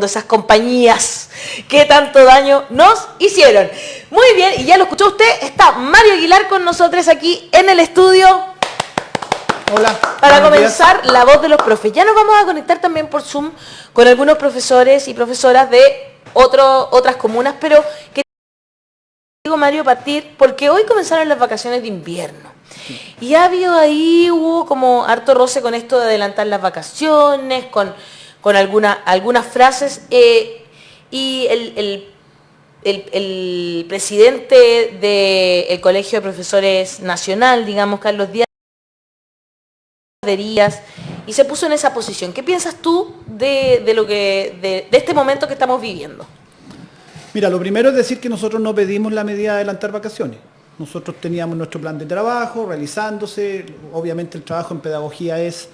recordando esas compañías que tanto daño nos hicieron. Muy bien, y ya lo escuchó usted, está Mario Aguilar con nosotros aquí en el estudio. Hola. Para comenzar, la voz de los profes. Ya nos vamos a conectar también por Zoom con algunos profesores y profesoras de otras comunas, pero quería, Mario, partir, porque hoy comenzaron las vacaciones de invierno. Y hubo como harto roce con esto de adelantar las vacaciones, con algunas frases, y el presidente del Colegio de Profesores Nacional, digamos, Carlos Díaz, y se puso en esa posición. ¿Qué piensas tú de este momento que estamos viviendo? Mira, lo primero es decir que nosotros no pedimos la medida de adelantar vacaciones. Nosotros teníamos nuestro plan de trabajo realizándose, obviamente el trabajo en pedagogía es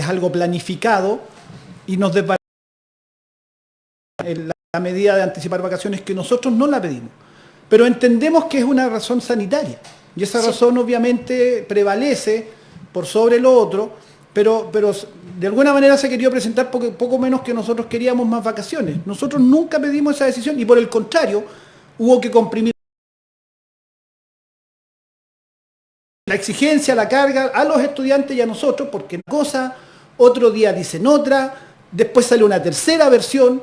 algo planificado y nos desbaratamos la medida de anticipar vacaciones, que nosotros no la pedimos. Pero entendemos que es una razón sanitaria y esa razón obviamente prevalece por sobre lo otro, pero de alguna manera se quería presentar poco menos que nosotros queríamos más vacaciones. Nosotros nunca pedimos esa decisión y por el contrario, hubo que comprimir la exigencia, la carga a los estudiantes y a nosotros, porque una cosa, otro día dicen otra, después sale una tercera versión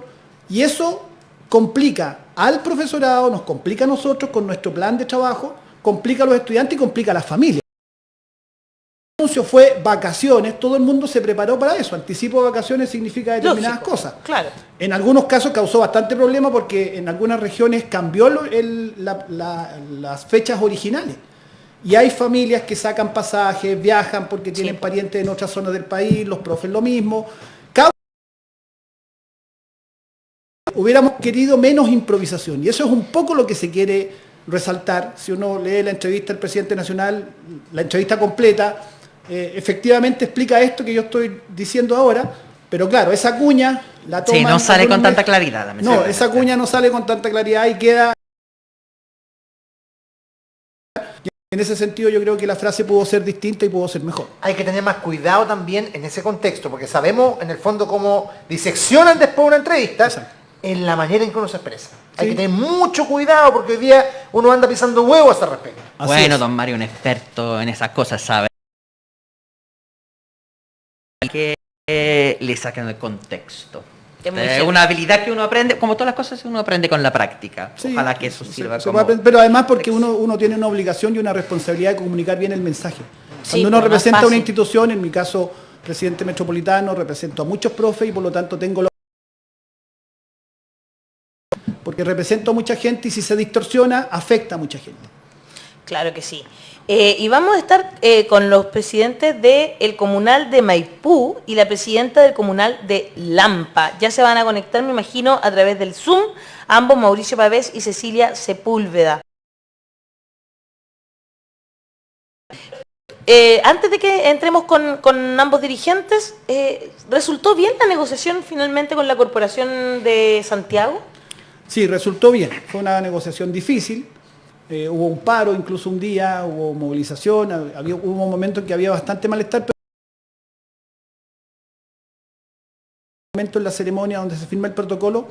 y eso complica al profesorado, nos complica a nosotros con nuestro plan de trabajo, complica a los estudiantes y complica a las familias. El anuncio fue vacaciones, todo el mundo se preparó para eso. Anticipo de vacaciones significa determinadas cosas. Claro. En algunos casos causó bastante problema porque en algunas regiones cambió las fechas originales. Y hay familias que sacan pasajes, viajan porque tienen parientes en otras zonas del país, los profes lo mismo. Hubiéramos querido menos improvisación y eso es un poco lo que se quiere resaltar. Si uno lee la entrevista del presidente nacional, la entrevista completa, efectivamente explica esto que yo estoy diciendo ahora, pero claro, esa cuña la toma... Sí, no sale con tanta claridad. No, esa cuña no sale con tanta claridad y queda... En ese sentido yo creo que la frase pudo ser distinta y pudo ser mejor. Hay que tener más cuidado también en ese contexto, porque sabemos en el fondo cómo diseccionan después una entrevista. Exacto. En la manera en que uno se expresa. Hay que tener mucho cuidado porque hoy día uno anda pisando huevos a ese respecto. Bueno, don Mario, un experto en esas cosas, sabe que le sacan el contexto. Es una habilidad que uno aprende, como todas las cosas uno aprende con la práctica. Sí, ojalá que eso sirva como... Pero además porque uno tiene una obligación y una responsabilidad de comunicar bien el mensaje. Cuando uno representa una institución, en mi caso, presidente metropolitano, represento a muchos profes y por lo tanto tengo la... porque represento a mucha gente y si se distorsiona, afecta a mucha gente. Claro que sí. Y vamos a estar con los presidentes del Comunal de Maipú y la presidenta del Comunal de Lampa. Ya se van a conectar, me imagino, a través del Zoom, ambos, Mauricio Pavés y Cecilia Sepúlveda. Antes de que entremos con ambos dirigentes, ¿resultó bien la negociación finalmente con la Corporación de Santiago? Sí, resultó bien. Fue una negociación difícil. Hubo un paro, incluso un día, hubo movilización, hubo un momento en que había bastante malestar, pero en el momento en la ceremonia donde se firma el protocolo,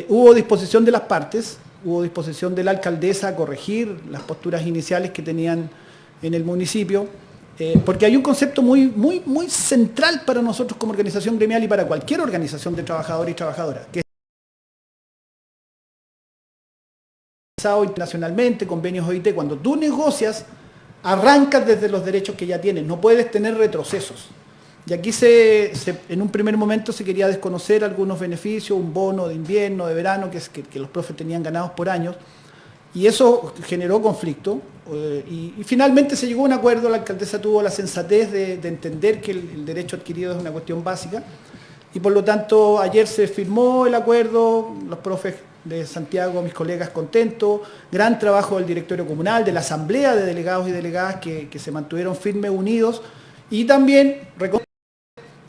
hubo disposición de las partes, hubo disposición de la alcaldesa a corregir las posturas iniciales que tenían en el municipio, porque hay un concepto muy central para nosotros como organización gremial y para cualquier organización de trabajadores y trabajadoras, que internacionalmente, convenios OIT, cuando tú negocias, arrancas desde los derechos que ya tienes, no puedes tener retrocesos. Y aquí en un primer momento se quería desconocer algunos beneficios, un bono de invierno, de verano, que los profes tenían ganados por años, y eso generó conflicto, y finalmente se llegó a un acuerdo, la alcaldesa tuvo la sensatez de entender que el derecho adquirido es una cuestión básica, y por lo tanto ayer se firmó el acuerdo, los profes de Santiago, mis colegas contentos, gran trabajo del directorio comunal, de la asamblea de delegados y delegadas que se mantuvieron firmes, unidos, y también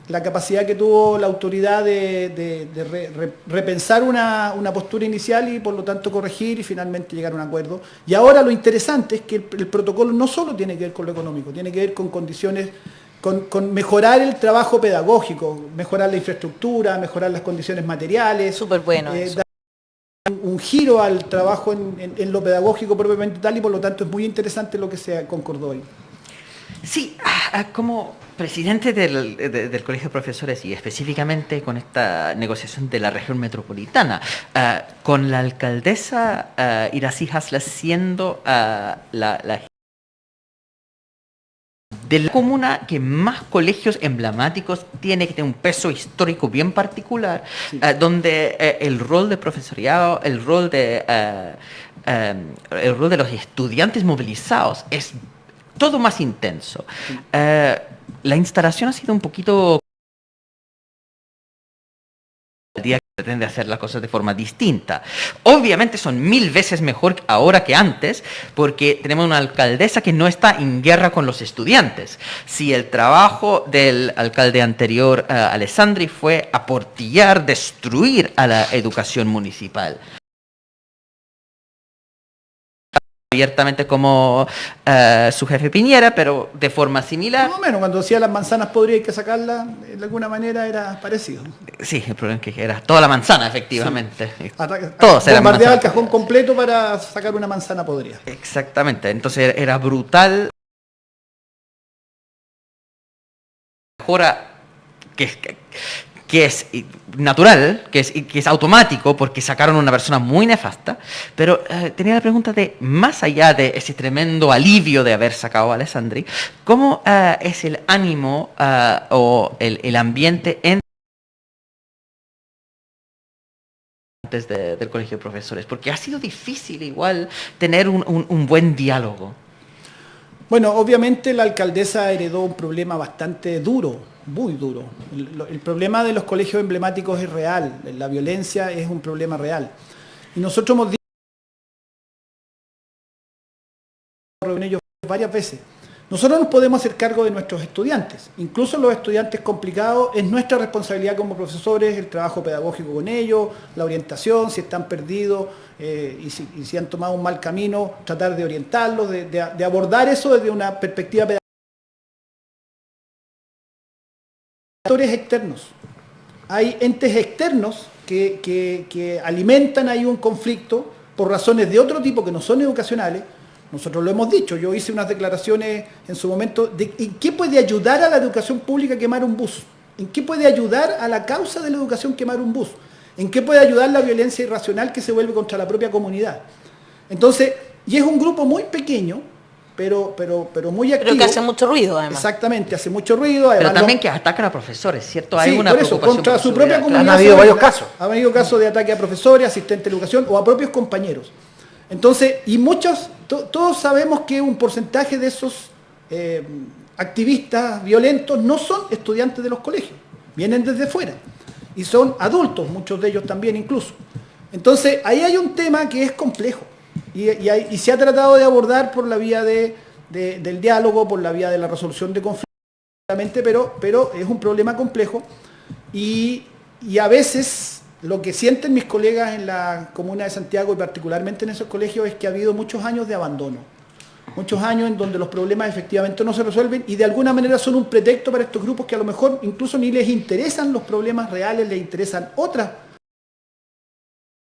la capacidad que tuvo la autoridad de repensar una postura inicial y por lo tanto corregir y finalmente llegar a un acuerdo. Y ahora lo interesante es que el protocolo no solo tiene que ver con lo económico, tiene que ver con condiciones con mejorar el trabajo pedagógico, mejorar la infraestructura, mejorar las condiciones materiales. Súper bueno eso. Un giro al trabajo en lo pedagógico propiamente tal, y por lo tanto es muy interesante lo que se concordó hoy. Sí, como presidente del Colegio de Profesores y específicamente con esta negociación de la región metropolitana, con la alcaldesa Iracy Haslas siendo la de la comuna que más colegios emblemáticos tiene, que tiene un peso histórico bien particular, sí. Donde el rol de profesorado, el rol de los estudiantes movilizados es todo más intenso. Sí. La instalación ha sido un poquito el día que pretende hacer las cosas de forma distinta. Obviamente son 1000 veces mejor ahora que antes, porque tenemos una alcaldesa que no está en guerra con los estudiantes. Si el trabajo del alcalde anterior, Alessandri, fue aportillar, destruir a la educación municipal. Abiertamente como su jefe Piñera, pero de forma similar. Más o menos, cuando decía las manzanas podrías que sacarlas, de alguna manera era parecido. Sí, el problema es que era toda la manzana, efectivamente. Sí. Todos eran bombardeaba el cajón completo para sacar una manzana podrida. Exactamente, entonces era brutal. Mejora que es natural, que es automático, porque sacaron a una persona muy nefasta, pero tenía la pregunta de, más allá de ese tremendo alivio de haber sacado a Alessandri, ¿cómo es el ánimo o el ambiente del Colegio de Profesores? Porque ha sido difícil igual tener un buen diálogo. Bueno, obviamente la alcaldesa heredó un problema bastante duro, muy duro. El problema de los colegios emblemáticos es real, la violencia es un problema real. Y nosotros hemos dicho con ellos varias veces, nosotros nos podemos hacer cargo de nuestros estudiantes, incluso los estudiantes complicados, es nuestra responsabilidad como profesores, el trabajo pedagógico con ellos, la orientación, si están perdidos y si han tomado un mal camino, tratar de orientarlos, de abordar eso desde una perspectiva pedagógica. Actores externos, hay entes externos que alimentan ahí un conflicto por razones de otro tipo que no son educacionales. Nosotros lo hemos dicho, yo hice unas declaraciones en su momento de en qué puede ayudar a la educación pública quemar un bus, en qué puede ayudar a la causa de la educación quemar un bus, en qué puede ayudar la violencia irracional que se vuelve contra la propia comunidad. Entonces, y es un grupo muy pequeño, pero muy activo. Pero que hace mucho ruido, además. Exactamente, hace mucho ruido. Además, pero también que atacan a profesores, ¿cierto? Hay una por eso, contra su propia comunidad. Han habido varios casos. Han habido casos de ataque a profesores, asistentes de educación o a propios compañeros. Entonces, y muchos, todos sabemos que un porcentaje de esos activistas violentos no son estudiantes de los colegios, vienen desde fuera y son adultos, muchos de ellos también incluso. Entonces, ahí hay un tema que es complejo y se ha tratado de abordar por la vía del diálogo, por la vía de la resolución de conflictos, pero es un problema complejo y a veces lo que sienten mis colegas en la comuna de Santiago y particularmente en esos colegios es que ha habido muchos años de abandono, muchos años en donde los problemas efectivamente no se resuelven y de alguna manera son un pretexto para estos grupos que a lo mejor incluso ni les interesan los problemas reales, les interesan otras,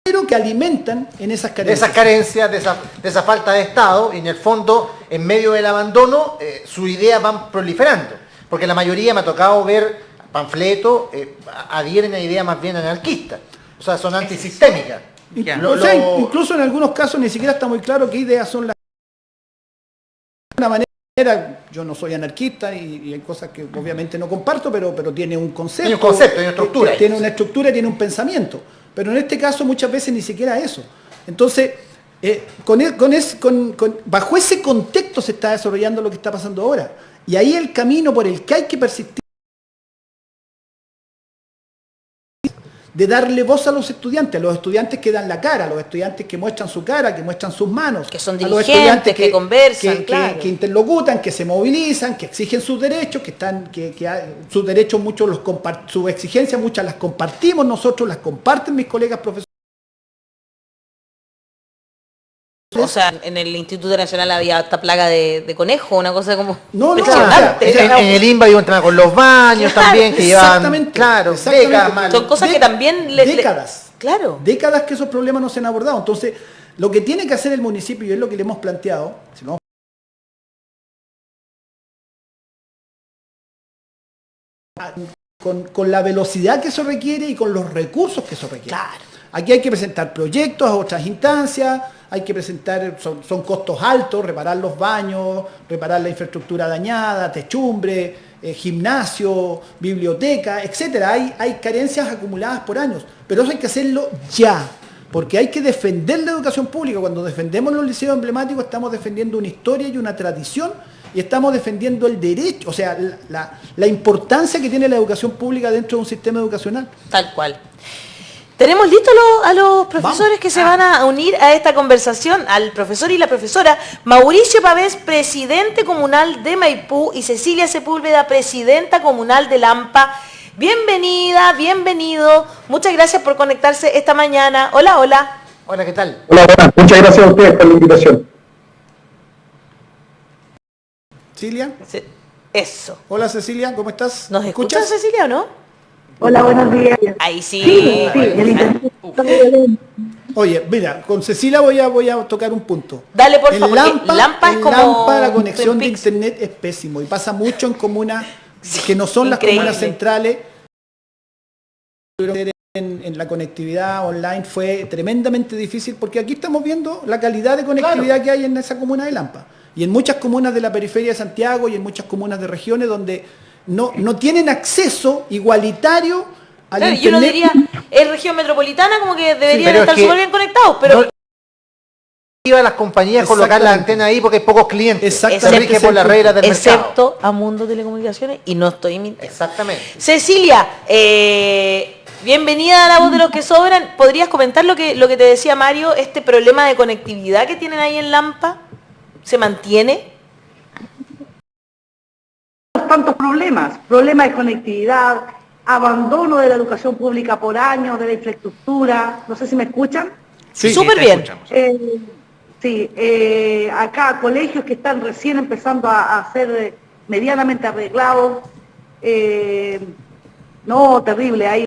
pero que alimentan en esas carencias. De esas carencias, de esa falta de Estado, y en el fondo, en medio del abandono, sus ideas van proliferando, porque la mayoría me ha tocado ver panfletos, adhieren a ideas más bien anarquistas, o sea, son antisistémicas. Incluso en algunos casos ni siquiera está muy claro qué ideas son las... De una manera, yo no soy anarquista y hay cosas que obviamente no comparto, pero tiene un concepto. Tiene un concepto, tiene una estructura. Tiene una estructura, tiene un pensamiento. Pero en este caso muchas veces ni siquiera eso. Entonces, bajo ese contexto se está desarrollando lo que está pasando ahora. Y ahí el camino por el que hay que persistir de darle voz a los estudiantes que dan la cara, a los estudiantes que muestran su cara, que muestran sus manos, que son a los dirigentes, que conversan, claro, que interlocutan, que se movilizan, que exigen sus derechos, sus derechos muchos sus exigencias muchas las compartimos nosotros, las comparten mis colegas profesores. O sea, en el Instituto Nacional había esta plaga de conejo, una cosa como No, no, impresionante. o sea, En el INBA hay un tema con los baños también, que llevan, exactamente, claro, exactamente. décadas mal. Son cosas que también décadas. Claro. Décadas que esos problemas no se han abordado. Entonces, lo que tiene que hacer el municipio, y es lo que le hemos planteado, si no, con la velocidad que eso requiere y con los recursos que eso requiere. Claro. Aquí hay que presentar proyectos a otras instancias, hay que presentar, son costos altos, reparar los baños, reparar la infraestructura dañada, techumbre, gimnasio, biblioteca, etcétera. Hay carencias acumuladas por años, pero eso hay que hacerlo ya, porque hay que defender la educación pública. Cuando defendemos los liceos emblemáticos estamos defendiendo una historia y una tradición y estamos defendiendo el derecho, o sea, la importancia que tiene la educación pública dentro de un sistema educacional. Tal cual. Tenemos listos a los profesores que se van a unir a esta conversación, al profesor y la profesora Mauricio Pavés, presidente comunal de Maipú, y Cecilia Sepúlveda, presidenta comunal de Lampa. Bienvenida, bienvenido. Muchas gracias por conectarse esta mañana. Hola, hola. Hola, ¿qué tal? Hola, buenas. Muchas gracias a ustedes por la invitación. Cilia. Eso. Hola Cecilia, ¿cómo estás? ¿Nos escuchas, Cecilia, o no? Hola, buenos días. Ahí sí. Sí, el internet está medio lento. Oye, mira, con Cecilia voy a tocar un punto. Dale, por En favor. Lampa es en como Lampa la conexión de Twin Peaks. internet es pésimo y pasa mucho en comunas que no son increíble. las comunas centrales. En la conectividad online fue tremendamente difícil porque aquí estamos viendo la calidad de conectividad que hay en esa comuna de Lampa y en muchas comunas de la periferia de Santiago y en muchas comunas de regiones donde no tienen acceso igualitario al Claro, internet. yo no diría, es región metropolitana, como que deberían pero es estar que súper bien conectados, pero no iba a las compañías a colocar la antena ahí porque hay pocos clientes. Exactamente. Se rige por las reglas del mercado. excepto a Mundo Telecomunicaciones, y no estoy mintiendo. Exactamente. Cecilia, bienvenida a La Voz de los que Sobran. ¿Podrías comentar lo que te decía Mario, este problema de conectividad que tienen ahí en Lampa? ¿Se mantiene? Tantos problemas de conectividad, abandono de la educación pública por años, de la infraestructura. No sé si me escuchan. Sí, Súper te bien. escuchamos. Acá colegios que están recién empezando a ser medianamente arreglados. No, terrible. Hay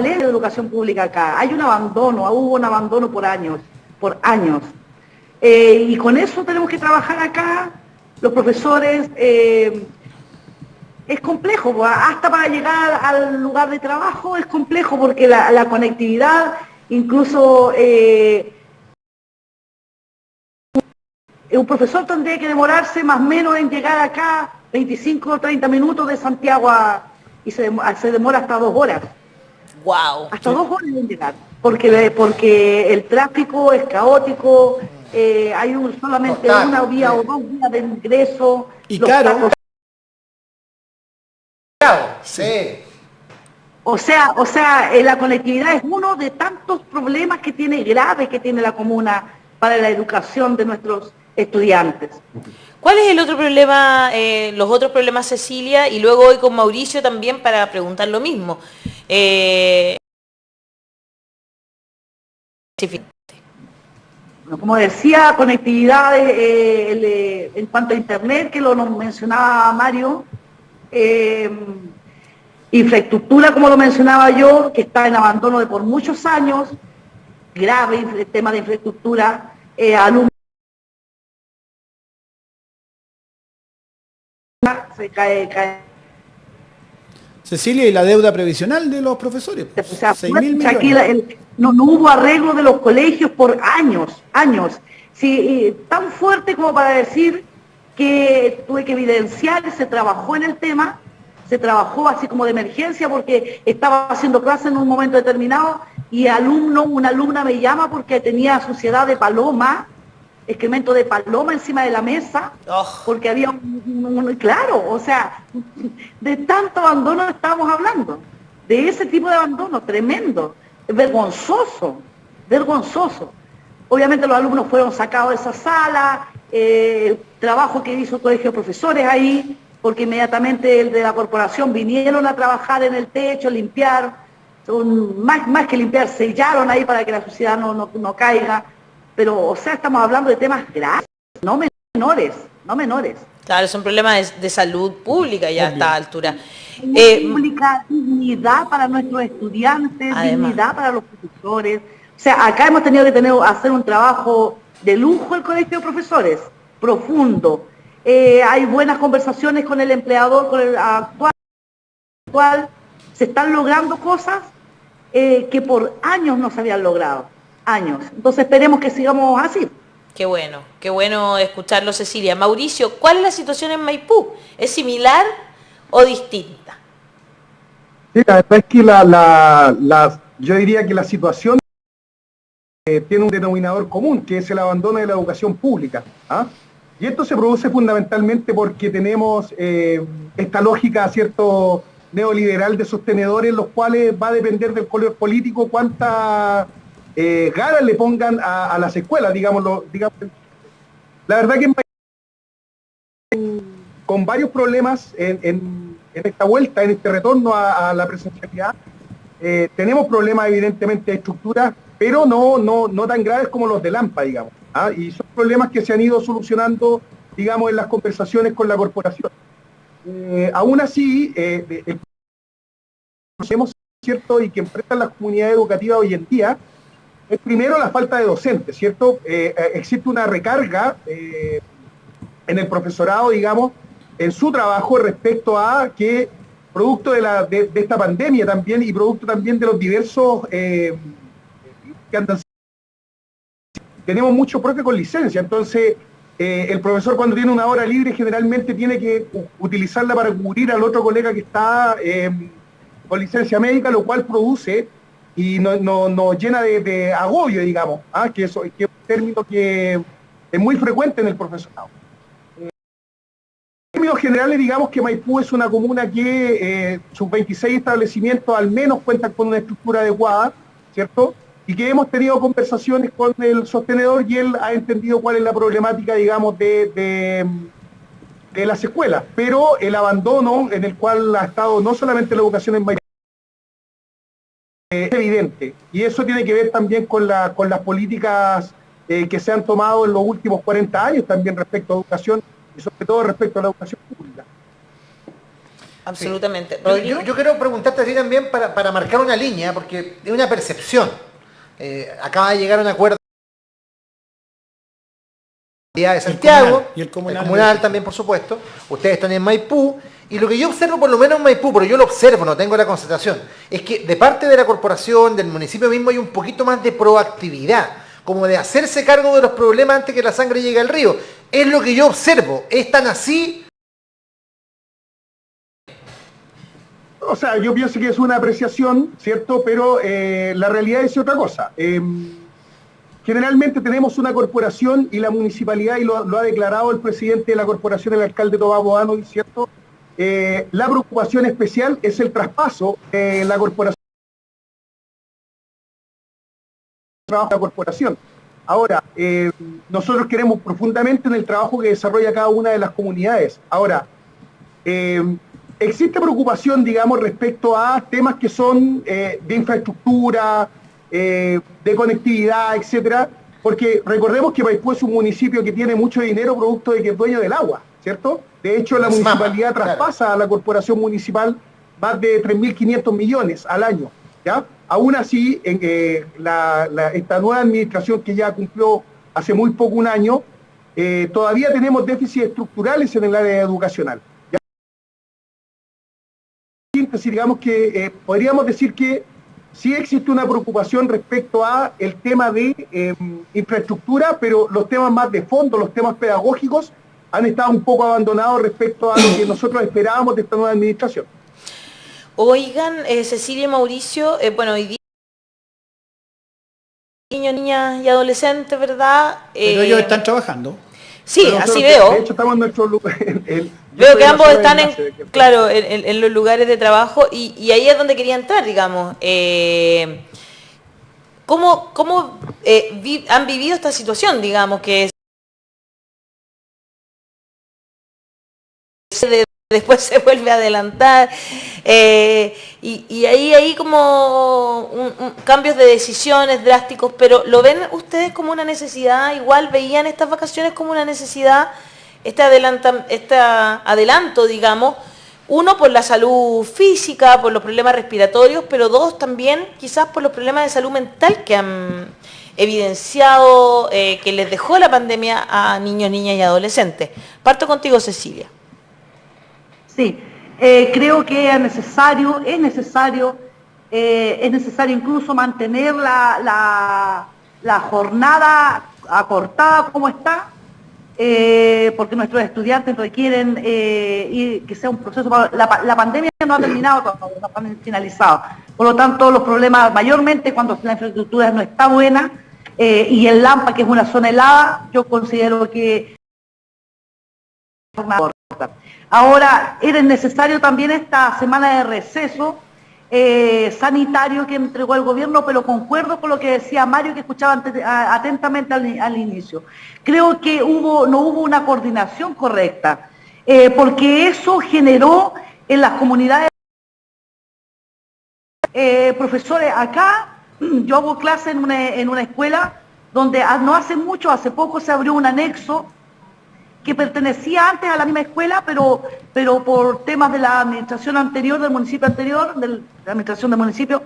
ley de educación pública acá. Hay un abandono, hubo un abandono por años. Y con eso tenemos que trabajar acá, los profesores. Es complejo, hasta para llegar al lugar de trabajo es complejo porque la conectividad, incluso un profesor tendría que demorarse más o menos en llegar acá 25 o 30 minutos de Santiago y se demora hasta 2 horas. Wow. Hasta 2 horas en llegar, porque el tráfico es caótico, hay solamente una vía o 2 vías de ingreso. Y los caro. tacos. Sí. O sea, la conectividad es uno de tantos problemas graves que tiene la comuna para la educación de nuestros estudiantes. ¿Cuál es el otro problema, los otros problemas, Cecilia? Y luego voy con Mauricio también para preguntar lo mismo. Como decía, conectividad en cuanto a internet, que lo mencionaba Mario, infraestructura, como lo mencionaba yo, que está en abandono por muchos años, grave el tema de infraestructura, alumnos se cae. Cecilia, y la deuda previsional de los profesores. O sea, 6.000 millones. aquí no hubo arreglo de los colegios por años. Sí, tan fuerte como para decir que tuve que evidenciar, se trabajó en el tema, se trabajó así como de emergencia porque estaba haciendo clase en un momento determinado y una alumna me llama porque tenía suciedad de paloma, excremento de paloma encima de la mesa, porque había claro, o sea, de tanto abandono estábamos hablando, de ese tipo de abandono tremendo, vergonzoso. Obviamente los alumnos fueron sacados de esa sala, el trabajo que hizo el colegio de profesores ahí, porque inmediatamente el de la corporación vinieron a trabajar en el techo, limpiar, más que limpiar, sellaron ahí para que la suciedad no caiga. pero, o sea, estamos hablando de temas graves, no menores, no menores. Claro, son problemas de salud pública ya a esta altura. Pública, dignidad para nuestros estudiantes, Además. dignidad para los profesores. O sea, acá hemos tenido que hacer un trabajo de lujo el colegio de profesores, profundo. Hay buenas conversaciones con el empleador, con el actual. Se están logrando cosas que por años no se habían logrado. Años. Entonces esperemos que sigamos así. Qué bueno escucharlo, Cecilia. Mauricio, ¿cuál es la situación en Maipú? ¿Es similar o distinta? Sí, la verdad es que yo diría que la situación tiene un denominador común, que es el abandono de la educación pública. ¿Ah? Y esto se produce fundamentalmente porque tenemos esta lógica, ¿cierto?, neoliberal de sostenedores, los cuales va a depender del color político cuántas ganas le pongan a las escuelas, digámoslo. La verdad que con varios problemas en esta vuelta, en este retorno a la presencialidad, tenemos problemas evidentemente de estructura, pero no tan graves como los de Lampa, digamos. ¿Ah? Y son problemas que se han ido solucionando, digamos, en las conversaciones con la corporación. Aún así, conocemos, ¿cierto?, y que enfrentan las comunidades educativas hoy en día, es primero la falta de docentes, ¿cierto? Existe una recarga en el profesorado, digamos, en su trabajo respecto a que, producto de esta pandemia también, y producto también de los diversos que andan, tenemos muchos profes con licencia, entonces el profesor cuando tiene una hora libre generalmente tiene que utilizarla para cubrir al otro colega que está con licencia médica, lo cual produce y nos llena de agobio, digamos, que es un término que es muy frecuente en el profesorado. En términos generales, digamos que Maipú es una comuna que sus 26 establecimientos al menos cuentan con una estructura adecuada, ¿cierto? Y que hemos tenido conversaciones con el sostenedor y él ha entendido cuál es la problemática, digamos, de las escuelas. Pero el abandono en el cual ha estado no solamente la educación en Maipú, es evidente. Y eso tiene que ver también con las políticas que se han tomado en los últimos 40 años también respecto a educación y sobre todo respecto a la educación pública. Absolutamente. Sí. Yo quiero preguntarte así también para marcar una línea, porque es una percepción. Acaba de llegar a un acuerdo de Santiago, y el comunal también, por supuesto. Ustedes están en Maipú, y lo que yo observo, por lo menos en Maipú, pero yo lo observo, no tengo la constatación, es que de parte de la corporación, del municipio mismo, hay un poquito más de proactividad, como de hacerse cargo de los problemas antes que la sangre llegue al río. Es lo que yo observo. ¿Es tan así? O sea, yo pienso que es una apreciación, ¿cierto? Pero la realidad es otra cosa. Generalmente tenemos una corporación y la municipalidad, y lo ha declarado el presidente de la corporación, el alcalde Tomás Boano, ¿cierto? La preocupación especial es el traspaso de la corporación. La corporación. Ahora, nosotros queremos profundamente en el trabajo que desarrolla cada una de las comunidades. Ahora, existe preocupación, digamos, respecto a temas que son de infraestructura, de conectividad, etcétera, porque recordemos que Maipú es un municipio que tiene mucho dinero producto de que es dueño del agua, ¿cierto? De hecho, la municipalidad traspasa a la corporación municipal más de 3.500 millones al año, ¿ya? Aún así, esta nueva administración que ya cumplió hace muy poco un año, todavía tenemos déficits estructurales en el área educacional. ¿Ya? Digamos que podríamos decir que sí existe una preocupación respecto a el tema de infraestructura, pero los temas más de fondo, los temas pedagógicos, han estado un poco abandonados respecto a lo que nosotros esperábamos de esta nueva administración. Oigan, Cecilia y Mauricio, bueno, hoy día niños, niñas y adolescentes, ¿verdad? Pero ellos están trabajando. Sí, así veo. De hecho, estamos en nuestro lugar. Veo que ambos están en los lugares de trabajo y ahí es donde quería entrar, digamos. ¿Cómo han vivido esta situación, digamos, que es después se vuelve a adelantar, y ahí como cambios de decisiones drásticos, pero ¿lo ven ustedes como una necesidad? Igual veían estas vacaciones como una necesidad, este adelanto, digamos, uno por la salud física, por los problemas respiratorios, pero dos también quizás por los problemas de salud mental que han evidenciado, que les dejó la pandemia a niños, niñas y adolescentes. Parto contigo, Cecilia. Sí, creo que es necesario incluso mantener la jornada acortada como está, porque nuestros estudiantes requieren que sea un proceso. La pandemia no ha terminado, no ha finalizado. Por lo tanto, los problemas, mayormente cuando la infraestructura no está buena, y el Lampa, que es una zona helada, yo considero que ahora era necesario también esta semana de receso sanitario que entregó el gobierno, pero concuerdo con lo que decía Mario, que escuchaba atentamente al inicio. Creo que no hubo una coordinación correcta, porque eso generó en las comunidades profesores. Acá yo hago clase en una escuela donde no hace mucho, hace poco se abrió un anexo que pertenecía antes a la misma escuela, pero por temas de la administración anterior, del municipio anterior, de la administración del municipio,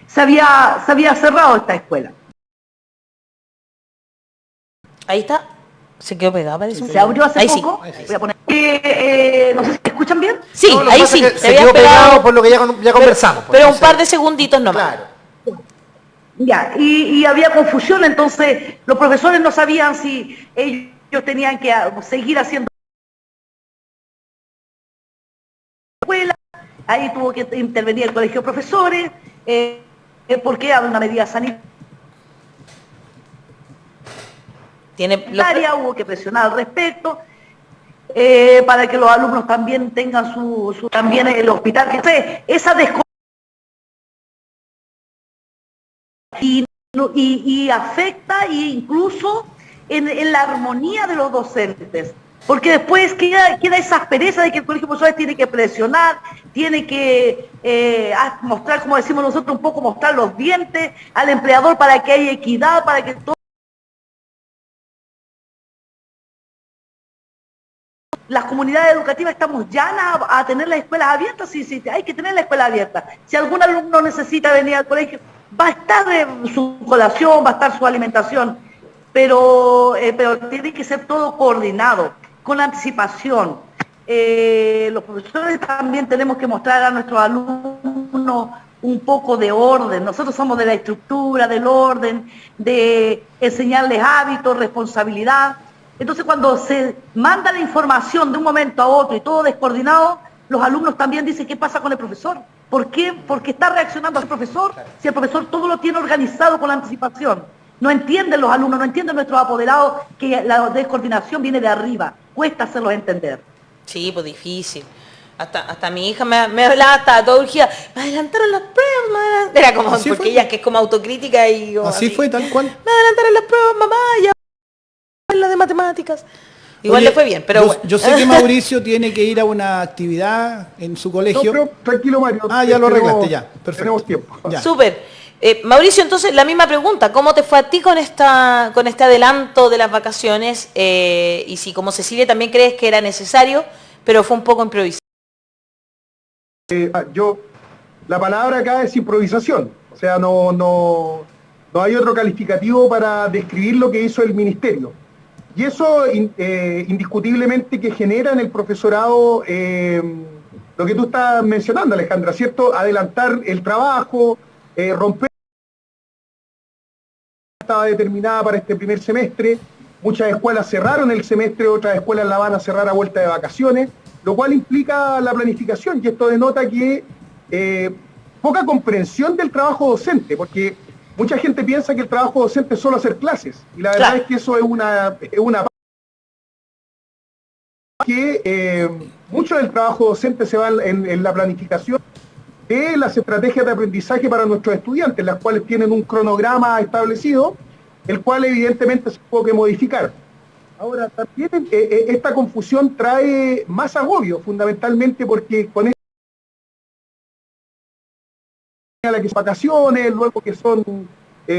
se había cerrado esta escuela. Ahí está, se quedó pegada, parece. Se abrió hace ahí poco. Sí. Voy a poner, no sé si me escuchan bien. Sí, No, ahí sí, se quedó pegado por lo que ya conversamos. Pero un par de segunditos nomás. Claro. Ya, y había confusión, entonces los profesores no sabían si ellos tenían que seguir haciendo escuela. Ahí tuvo que intervenir el colegio de profesores, porque había una medida sanitaria, hubo que presionar al respecto, para que los alumnos también tengan también el hospital. Entonces, esa y afecta incluso en la armonía de los docentes, porque después queda esa aspereza de que el colegio de profesores tiene que presionar, tiene que mostrar, como decimos nosotros, un poco mostrar los dientes al empleador para que haya equidad, para que todo. Las comunidades educativas estamos llanas a tener las escuelas abiertas. Sí, hay que tener la escuela abierta. Si algún alumno necesita venir al colegio, va a estar su colación, va a estar su alimentación, pero tiene que ser todo coordinado, con anticipación. Los profesores también tenemos que mostrar a nuestros alumnos un poco de orden. Nosotros somos de la estructura, del orden, de enseñarles hábitos, responsabilidad. Entonces, cuando se manda la información de un momento a otro y todo descoordinado, los alumnos también dicen: ¿qué pasa con el profesor? ¿Por qué está reaccionando al profesor si el profesor todo lo tiene organizado con la anticipación? No entienden los alumnos, no entienden nuestros apoderados que la descoordinación viene de arriba. Cuesta hacerlos entender. Sí, pues difícil. Hasta mi hija me hablaba hasta todo urgida: me adelantaron las pruebas, era como, así porque fue. ella que es como autocrítica y Así fue, tal cual. me adelantaron las pruebas, mamá, ya la de matemáticas. Igual Oye, le fue bien, pero bueno. yo sé que Mauricio tiene que ir a una actividad en su colegio. No, pero tranquilo, Mario. Ya lo arreglaste, ya. Perfecto. Tenemos tiempo. Ya. Súper. Mauricio, entonces la misma pregunta: ¿cómo te fue a ti con este adelanto de las vacaciones? Y si, como Cecilia, también crees que era necesario, pero fue un poco improvisado. La palabra acá es improvisación. O sea, no hay otro calificativo para describir lo que hizo el ministerio. Y eso indiscutiblemente que genera en el profesorado lo que tú estás mencionando, Alejandra, ¿cierto? Adelantar el trabajo, romper estaba determinada para este primer semestre. Muchas escuelas cerraron el semestre, otras escuelas la van a cerrar a vuelta de vacaciones, lo cual implica la planificación, y esto denota que poca comprensión del trabajo docente, porque mucha gente piensa que el trabajo docente es solo hacer clases, y la verdad es que eso es una que mucho del trabajo docente se va en la planificación de las estrategias de aprendizaje para nuestros estudiantes, las cuales tienen un cronograma establecido, el cual evidentemente se puede modificar. Ahora, también esta confusión trae más agobio, fundamentalmente porque con esta la que son vacaciones, luego que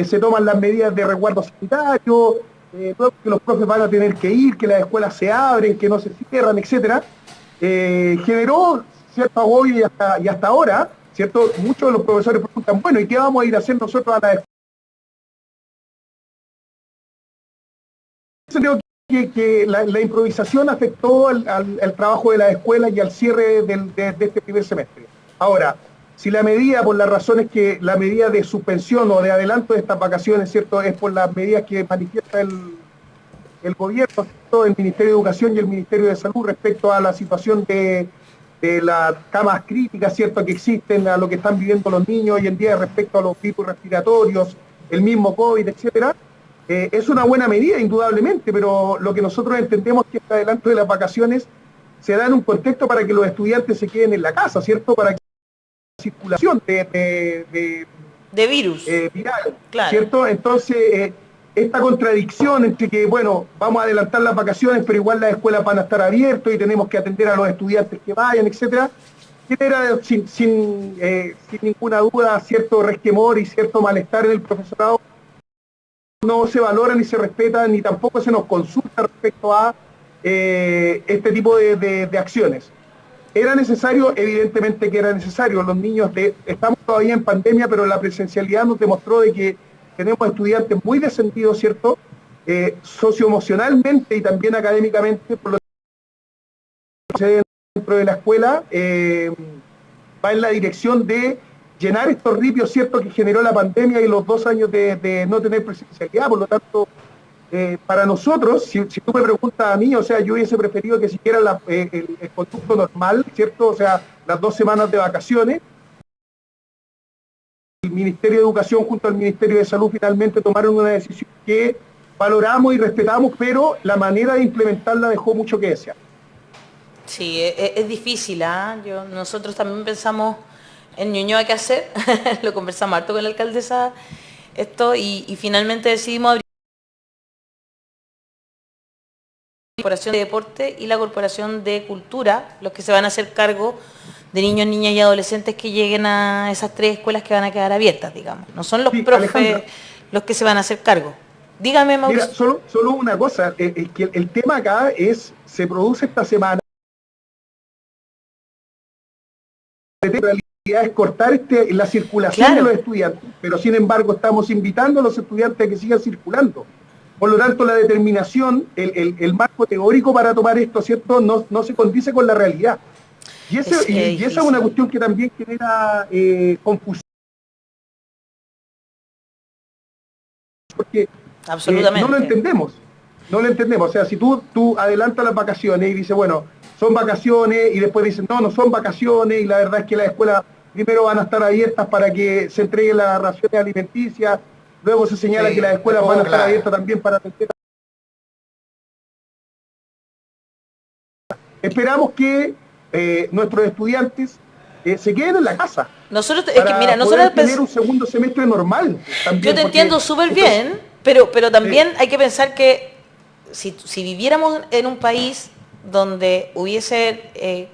se toman las medidas de resguardo sanitario, luego que los profes van a tener que ir, que las escuelas se abren, que no se cierran, etcétera, generó cierto agobio y hasta ahora, ¿cierto? Muchos de los profesores preguntan, bueno, ¿y qué vamos a ir a hacer nosotros a la escuela? Que la improvisación afectó al trabajo de las escuelas y al cierre de este primer semestre. Ahora, si la medida, por las razones que la medida de suspensión o de adelanto de estas vacaciones, ¿cierto?, es por las medidas que manifiesta el gobierno, ¿cierto?, el Ministerio de Educación y el Ministerio de Salud respecto a la situación de las camas críticas, ¿cierto?, que existen, a lo que están viviendo los niños hoy en día respecto a los virus respiratorios, el mismo COVID, etcétera. Es una buena medida, indudablemente, pero lo que nosotros entendemos es que este adelanto de las vacaciones se da en un contexto para que los estudiantes se queden en la casa, ¿cierto?, para que la circulación de virus viral, claro. ¿cierto? Entonces, esta contradicción entre que, bueno, vamos a adelantar las vacaciones, pero igual las escuelas van a estar abiertas y tenemos que atender a los estudiantes que vayan, etcétera, genera sin ninguna duda cierto resquemor y cierto malestar en el profesorado. No se valora ni se respeta ni tampoco se nos consulta respecto a este tipo de acciones. ¿Era necesario? Evidentemente que era necesario. Los niños, estamos todavía en pandemia, pero la presencialidad nos demostró de que tenemos estudiantes muy descendidos, ¿cierto? Socioemocionalmente y también académicamente, por lo que dentro de la escuela, va en la dirección de llenar estos ripios, ¿cierto?, que generó la pandemia y los 2 años de no tener presencialidad. Por lo tanto, para nosotros, si tú me preguntas a mí, o sea, yo hubiese preferido que siquiera el conducto normal, ¿cierto?, o sea, las 2 semanas de vacaciones. El Ministerio de Educación junto al Ministerio de Salud finalmente tomaron una decisión que valoramos y respetamos, pero la manera de implementarla dejó mucho que desear. Sí, es difícil, ¿ah? Nosotros también pensamos en Ñuñoa qué hacer, lo conversamos harto con la alcaldesa y finalmente decidimos abrir la Corporación de Deporte y la Corporación de Cultura, los que se van a hacer cargo de niños, niñas y adolescentes que lleguen a esas 3 escuelas que van a quedar abiertas, digamos. No son los profes Alejandra, los que se van a hacer cargo. Dígame, Mauricio. Mira, solo una cosa, es que el tema acá se produce esta semana, es cortar la circulación de los estudiantes, pero sin embargo estamos invitando a los estudiantes a que sigan circulando. Por lo tanto, la determinación, el marco teórico para tomar esto, ¿cierto?, no se condice con la realidad. Y esa es una cuestión que también genera confusión. Porque no lo entendemos. O sea, si tú adelantas las vacaciones y dices, bueno, son vacaciones, y después dicen, no son vacaciones, y la verdad es que las escuelas primero van a estar abiertas para que se entreguen las raciones alimenticias, luego se señala que las escuelas van a estar abiertas también para atender. Esperamos que nuestros estudiantes se queden en la casa. Nosotros tener un segundo semestre normal. También, yo te entiendo súper bien, pero también hay que pensar que si viviéramos en un país donde hubiese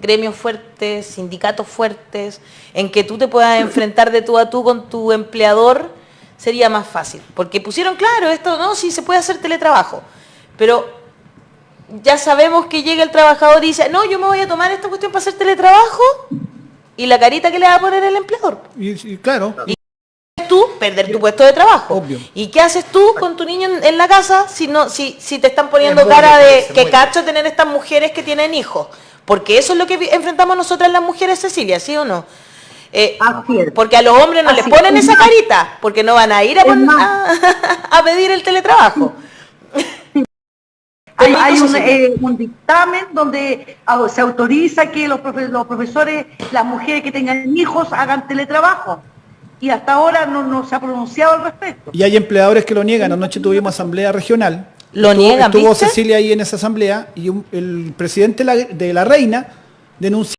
gremios fuertes, sindicatos fuertes, en que tú te puedas enfrentar de tú a tú con tu empleador, sería más fácil. Porque pusieron claro esto, no, sí se puede hacer teletrabajo, pero ya sabemos que llega el trabajador y dice, no, yo me voy a tomar esta cuestión para hacer teletrabajo, y la carita que le va a poner el empleador. Y claro. Y tú perder tu puesto de trabajo. Obvio. ¿Y qué haces tú con tu niño en la casa si te están poniendo cara de que cacho tener estas mujeres que tienen hijos? Porque eso es lo que enfrentamos nosotras las mujeres, Cecilia, ¿sí o no? Porque a los hombres no les ponen esa carita, porque no van a ir a pedir el teletrabajo. Hay un dictamen donde se autoriza que los profesores, las mujeres que tengan hijos, hagan teletrabajo. Y hasta ahora no se ha pronunciado al respecto. Y hay empleadores que lo niegan. Anoche tuvimos asamblea regional. Estuvo ¿viste? Cecilia ahí en esa asamblea y el presidente de la Reina denunció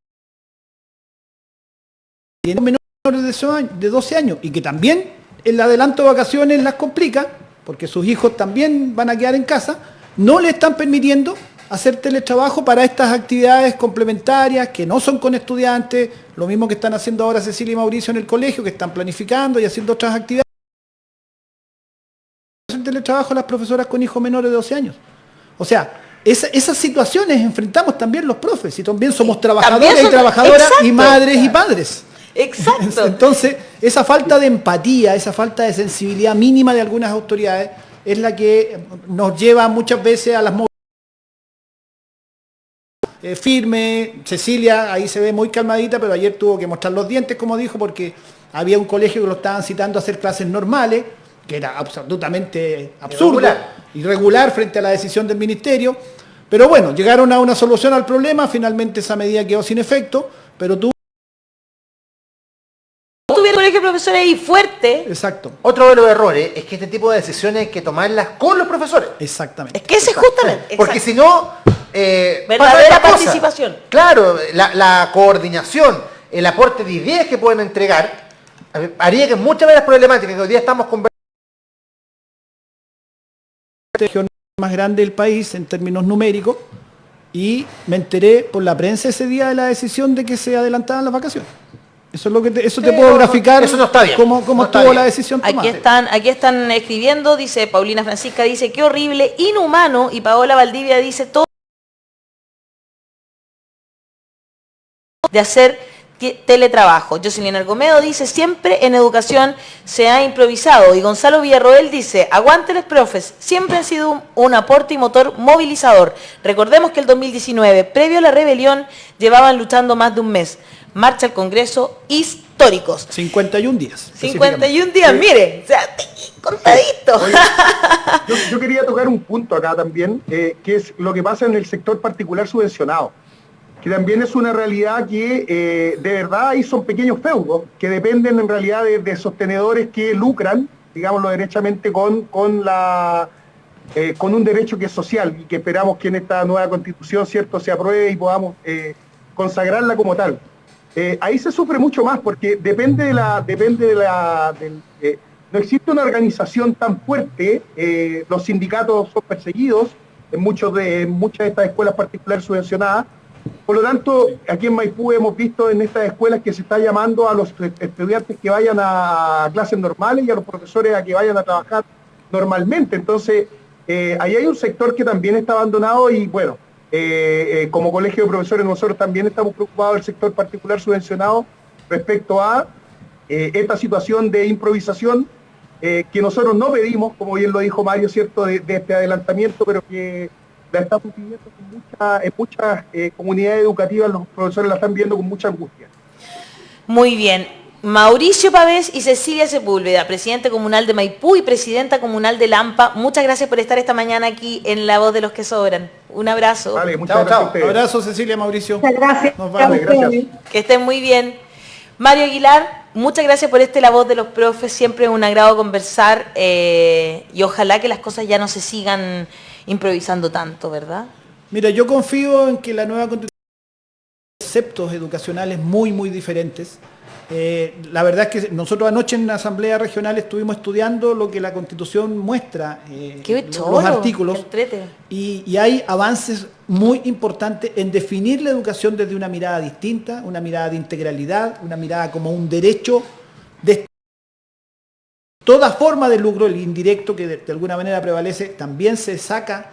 menores de 12 años y que también el adelanto de vacaciones las complica porque sus hijos también van a quedar en casa no le están permitiendo hacer teletrabajo para estas actividades complementarias que no son con estudiantes, lo mismo que están haciendo ahora Cecilia y Mauricio en el colegio, que están planificando y haciendo otras actividades. Hacer teletrabajo a las profesoras con hijos menores de 12 años. O sea, esas situaciones enfrentamos también los profes, y también somos trabajadores y trabajadoras, exacto, y madres y padres. Exacto. Entonces, esa falta de empatía, esa falta de sensibilidad mínima de algunas autoridades es la que nos lleva muchas veces a las firme. Cecilia ahí se ve muy calmadita, pero ayer tuvo que mostrar los dientes, como dijo, porque había un colegio que lo estaban citando a hacer clases normales, que era absolutamente absurdo, irregular frente a la decisión del ministerio. Pero bueno, llegaron a una solución al problema, finalmente esa medida quedó sin efecto, pero tuvieron colegio de profesores ahí fuerte. Exacto. Otro de los errores es que este tipo de decisiones hay que tomarlas con los profesores. Exactamente. Es que ese es justamente. Porque si no... verdadera participación. Claro, la coordinación, el aporte de ideas que pueden entregar, haría que muchas de las problemáticas que hoy día estamos conversando... región más grande del país en términos numéricos, y me enteré por la prensa ese día de la decisión de que se adelantaban las vacaciones. Eso es lo que te puedo graficar. Eso no está bien. Cómo estuvo la decisión tomada. Aquí están escribiendo, dice Paulina Francisca, dice qué horrible, inhumano, y Paola Valdivia dice todo de hacer teletrabajo. Jocelyn Argomedo dice siempre en educación se ha improvisado, y Gonzalo Villarroel dice aguante los profes, siempre han sido un aporte y motor movilizador. Recordemos que el 2019, previo a la rebelión, llevaban luchando más de un mes. Marcha al Congreso históricos. 51 días. 51 días, mire, o sea, contadito. Oye, yo quería tocar un punto acá también, que es lo que pasa en el sector particular subvencionado, que también es una realidad que de verdad ahí son pequeños feudos, que dependen en realidad de sostenedores que lucran, digámoslo derechamente, con un derecho que es social, y que esperamos que en esta nueva constitución, ¿cierto?, se apruebe y podamos consagrarla como tal. Ahí se sufre mucho más porque no existe una organización tan fuerte, los sindicatos son perseguidos en muchas de estas escuelas particulares subvencionadas. Por lo tanto, aquí en Maipú hemos visto en estas escuelas que se está llamando a los estudiantes que vayan a clases normales y a los profesores a que vayan a trabajar normalmente. Entonces, ahí hay un sector que también está abandonado, y bueno, como colegio de profesores nosotros también estamos preocupados del sector particular subvencionado respecto a esta situación de improvisación que nosotros no pedimos, como bien lo dijo Mario, ¿cierto?, de este adelantamiento, pero que la estamos pidiendo en muchas comunidades educativas, los profesores la están viendo con mucha angustia. Muy bien. Mauricio Pavés y Cecilia Sepúlveda, presidente comunal de Maipú y presidenta comunal de Lampa, muchas gracias por estar esta mañana aquí en La Voz de los que Sobran. Un abrazo. Vale, muchas gracias a ustedes. Un abrazo, Cecilia, Mauricio. Muchas gracias. Nos vemos. Gracias. Que estén muy bien. Mario Aguilar, muchas gracias por La Voz de los profes, siempre es un agrado conversar, y ojalá que las cosas ya no se sigan improvisando tanto, ¿verdad? Mira, yo confío en que la nueva constitución tiene conceptos educacionales muy, muy diferentes. La verdad es que nosotros anoche en la Asamblea Regional estuvimos estudiando lo que la Constitución muestra, los artículos, y hay avances muy importantes en definir la educación desde una mirada distinta, una mirada de integralidad, una mirada como un derecho de toda forma de lucro, el indirecto que de alguna manera prevalece, también se saca,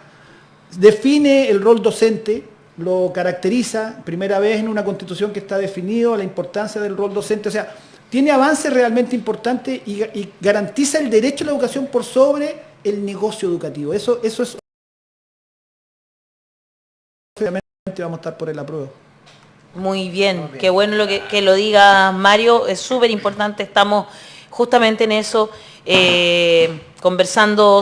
define el rol docente, lo caracteriza, primera vez en una constitución que está definido la importancia del rol docente, o sea, tiene avances realmente importantes y garantiza el derecho a la educación por sobre el negocio educativo. Eso es... Obviamente vamos a estar por el apruebo. Muy bien, qué bueno que lo diga Mario, es súper importante, estamos justamente en eso, conversando